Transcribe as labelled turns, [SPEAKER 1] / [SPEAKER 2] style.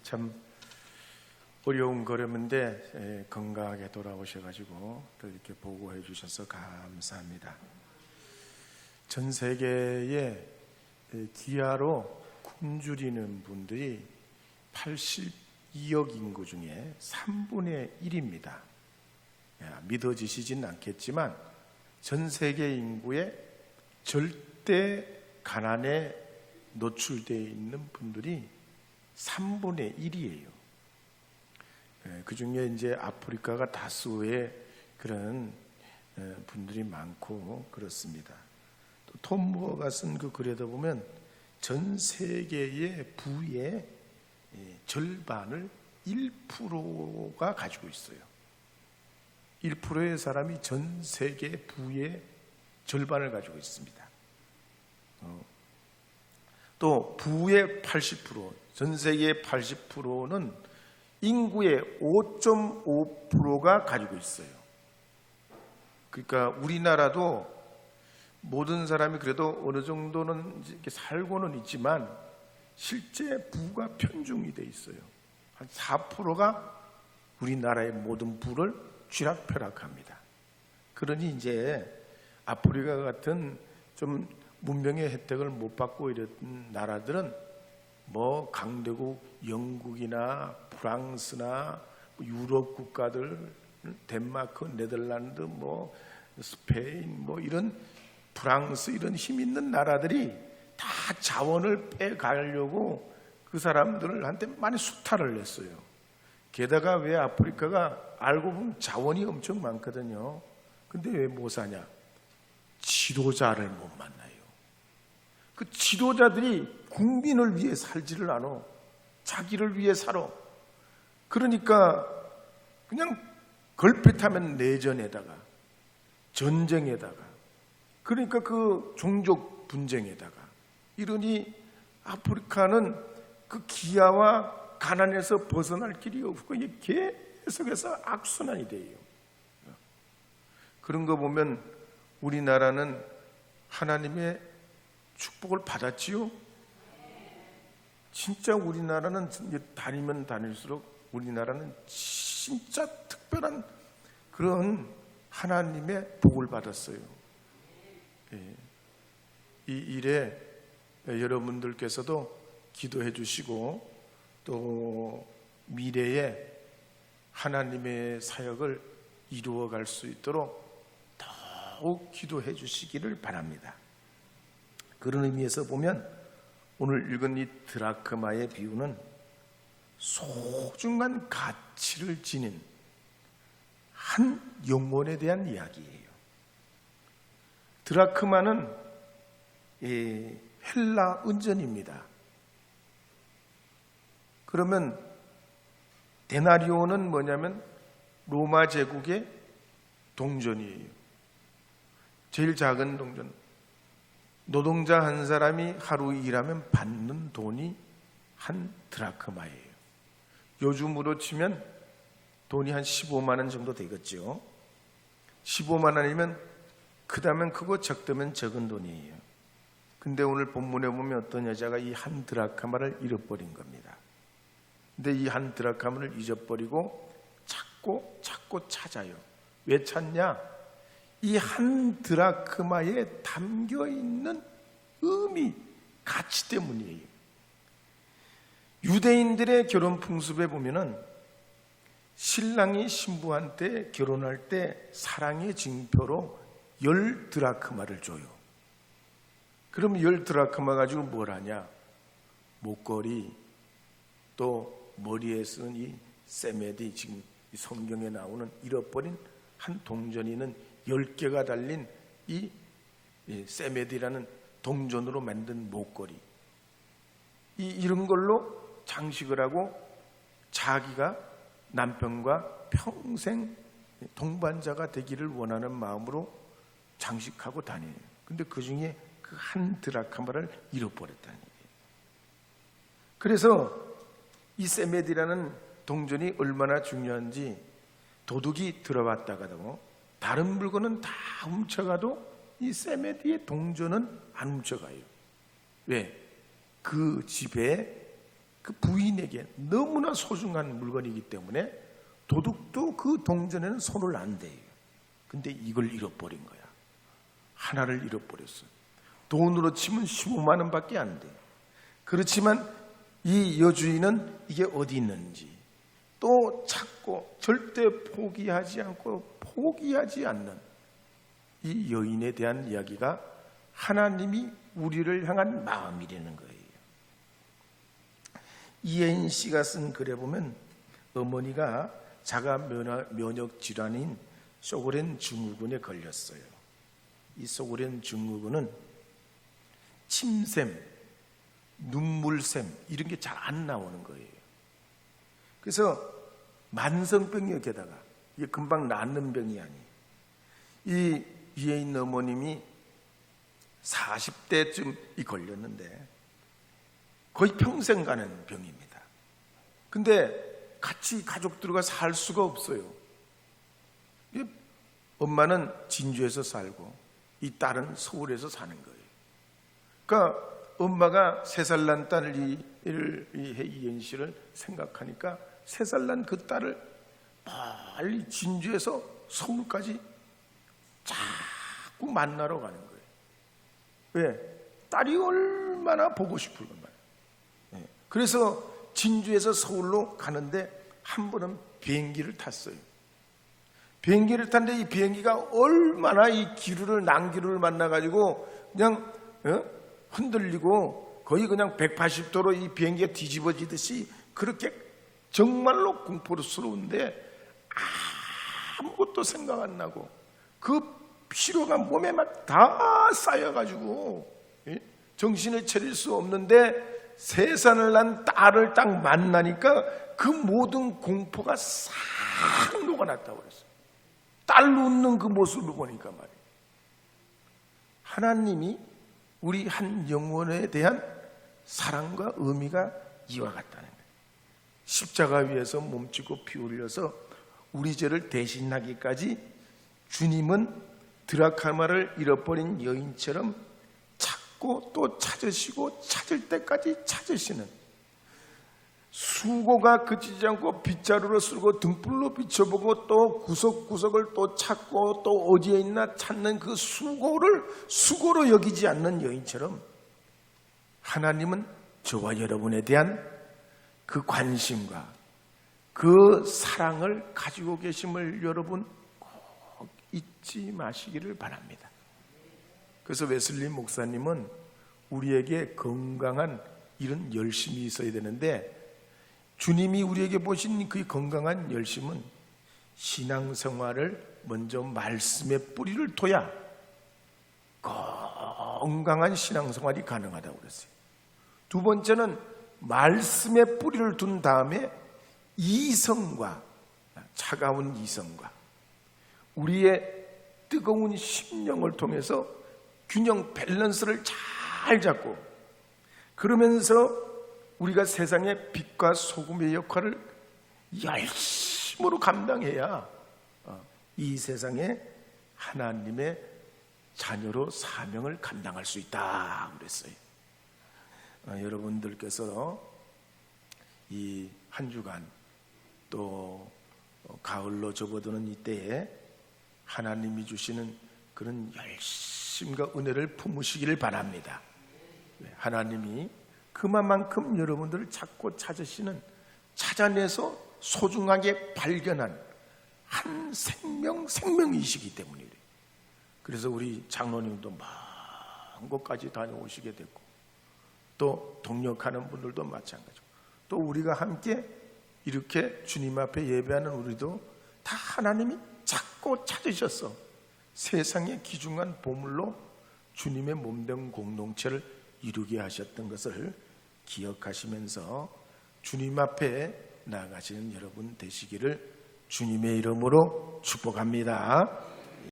[SPEAKER 1] 참 어려운 걸음인데 건강하게 돌아오셔가지고 또 이렇게 보고해 주셔서 감사합니다. 전 세계에 기아로 굶주리는 분들이 82억 인구 중에 3분의 1입니다. 믿어지시진 않겠지만 전 세계 인구의 절대 가난에 노출되어 있는 분들이 3분의 1이에요. 그 중에 이제 아프리카가 다수의 그런 분들이 많고 그렇습니다. 또 톰 무어가 쓴 그 글에다 보면 전 세계의 부의 절반을 1%가 가지고 있어요. 1%의 사람이 전 세계 부의 절반을 가지고 있습니다. 또 부의 80%, 전 세계의 80%는 인구의 5.5%가 가지고 있어요. 그러니까 우리나라도 모든 사람이 그래도 어느 정도는 이렇게 살고는 있지만 실제 부가 편중이 돼 있어요. 한 4%가 우리나라의 모든 부를 쥐락펴락합니다. 그러니 이제 아프리카 같은 좀 문명의 혜택을 못 받고 이런 나라들은 뭐 강대국 영국이나 프랑스나 유럽 국가들, 덴마크, 네덜란드, 뭐 스페인, 뭐 이런 프랑스 이런 힘 있는 나라들이 다 자원을 빼가려고 그 사람들한테 많이 수탈을 했어요. 게다가 왜 아프리카가 알고 보면 자원이 엄청 많거든요. 근데 왜 못 사냐? 지도자를 못 만나요. 그 지도자들이 국민을 위해 살지를 않아. 자기를 위해 살아. 그러니까 그냥 걸핏하면 내전에다가 전쟁에다가 그러니까 그 종족 분쟁에다가 이러니 아프리카는 그 기아와 가난에서 벗어날 길이 없고 계속해서 악순환이 돼요. 그런 거 보면 우리나라는 하나님의 축복을 받았지요. 진짜 우리나라는 다니면 다닐수록 우리나라는 진짜 특별한 그런 하나님의 복을 받았어요. 이 일에 여러분들께서도 기도해 주시고 또 미래에 하나님의 사역을 이루어갈 수 있도록 더욱 기도해 주시기를 바랍니다. 그런 의미에서 보면 오늘 읽은 이 드라크마의 비유는 소중한 가치를 지닌 한 영혼에 대한 이야기예요. 드라크마는 헬라 은전입니다. 그러면 데나리오는 뭐냐면 로마 제국의 동전이에요. 제일 작은 동전. 노동자 한 사람이 하루 일하면 받는 돈이 한 드라크마예요. 요즘으로 치면 돈이 한 15만 원 정도 되겠죠. 15만 원이면 크다면 크고 적다면 적은 돈이에요. 근데 오늘 본문에 보면 어떤 여자가 이 한 드라크마를 잃어버린 겁니다. 근데 이 한 드라크마를 잊어버리고 찾고 찾아요. 왜 찾냐? 이 한 드라크마에 담겨있는 의미, 가치 때문이에요. 유대인들의 결혼 풍습에 보면은 신랑이 신부한테 결혼할 때 사랑의 징표로 10 드라크마를 줘요. 그럼 10 드라크마 가지고 뭘 하냐? 목걸이, 또 머리에 쓴 이 세메디, 지금 이 성경에 나오는 잃어버린 한 동전이는 10개가 달린 이 세메디라는 동전으로 만든 목걸이, 이런 걸로 장식을 하고 자기가 남편과 평생 동반자가 되기를 원하는 마음으로 장식하고 다녀요. 근데 그 중에 그 한 드라크마를 잃어버렸다는 얘기예요. 그래서 이 세메디라는 동전이 얼마나 중요한지 도둑이 들어왔다가도 다른 물건은 다 훔쳐가도 이 세메디의 동전은 안 훔쳐가요. 왜? 그 집에 그 부인에게 너무나 소중한 물건이기 때문에 도둑도 그 동전에는 손을 안 대요. 근데 이걸 잃어버린 거야. 하나를 잃어버렸어요. 돈으로 치면 15만 원밖에 안 돼. 그렇지만 이 여주인은 이게 어디 있는지 또 찾고 절대 포기하지 않고 포기하지 않는 이 여인에 대한 이야기가 하나님이 우리를 향한 마음이라는 거예요. 이혜인 씨가 쓴 글에 보면 어머니가 자가 면역 질환인 쇼그렌 증후군에 걸렸어요. 이 쇼그렌 증후군은 침샘, 눈물샘 이런 게 잘 안 나오는 거예요. 그래서 만성병이요. 게다가 이게 금방 낫는 병이 아니에요. 이 위에 있는 어머님이 40대쯤 걸렸는데 거의 평생 가는 병입니다. 근데 같이 가족들과 살 수가 없어요. 엄마는 진주에서 살고 이 딸은 서울에서 사는 거예요. 그러니까 엄마가 3살 난 딸 이혜인 씨를 생각하니까 3살 난 그 딸을 빨리 진주에서 서울까지 자꾸 만나러 가는 거예요. 왜? 딸이 얼마나 보고 싶은 건 말이에요. 그래서 진주에서 서울로 가는데 한 번은 비행기를 탔어요. 비행기를 탔는데 이 비행기가 얼마나 이 기류를 난기류를 만나가지고 그냥 흔들리고 거의 그냥 180도로 이 비행기가 뒤집어지듯이 그렇게 정말로 공포스러운데 아무것도 생각 안 나고 그 피로가 몸에 막 다 쌓여가지고 정신을 차릴 수 없는데 3살을 난 딸을 딱 만나니까 그 모든 공포가 싹 녹아났다고 그랬어요. 딸 웃는 그 모습을 보니까 말이에요. 하나님이 우리 한 영혼에 대한 사랑과 의미가 이와 같다는 거예요. 십자가 위에서 몸짓고 피 흘려서 우리 죄를 대신하기까지 주님은 드라카마를 잃어버린 여인처럼 찾고 또 찾으시고 찾을 때까지 찾으시는, 수고가 그치지 않고 빗자루로 쓸고 등불로 비춰보고 또 구석구석을 또 찾고 또 어디에 있나 찾는 그 수고를 수고로 여기지 않는 여인처럼 하나님은 저와 여러분에 대한 그 관심과 그 사랑을 가지고 계심을 여러분 꼭 잊지 마시기를 바랍니다. 그래서 웨슬리 목사님은 우리에게 건강한 이런 열심이 있어야 되는데, 주님이 우리에게 보신 그 건강한 열심은 신앙생활을 먼저 말씀의 뿌리를 둬야 건강한 신앙생활이 가능하다고 그랬어요. 두 번째는 말씀의 뿌리를 둔 다음에 이성과, 차가운 이성과 우리의 뜨거운 심령을 통해서 균형 밸런스를 잘 잡고, 그러면서 우리가 세상의 빛과 소금의 역할을 열심으로 감당해야 이 세상에 하나님의 자녀로 사명을 감당할 수 있다 그랬어요. 여러분들께서 이 한 주간 또 가을로 접어드는 이때에 하나님이 주시는 그런 열심과 은혜를 품으시기를 바랍니다. 하나님이 그만큼 여러분들을 찾고 찾으시는, 찾아내서 소중하게 발견한 한 생명이시기 때문이래요. 그래서 우리 장로님도 먼 곳까지 다녀오시게 됐고, 또 동력하는 분들도 마찬가지고, 또 우리가 함께 이렇게 주님 앞에 예배하는 우리도 다 하나님이 찾고 찾으셔서 세상의 귀중한 보물로 주님의 몸된 공동체를 이루게 하셨던 것을 기억하시면서 주님 앞에 나아가시는 여러분 되시기를 주님의 이름으로 축복합니다.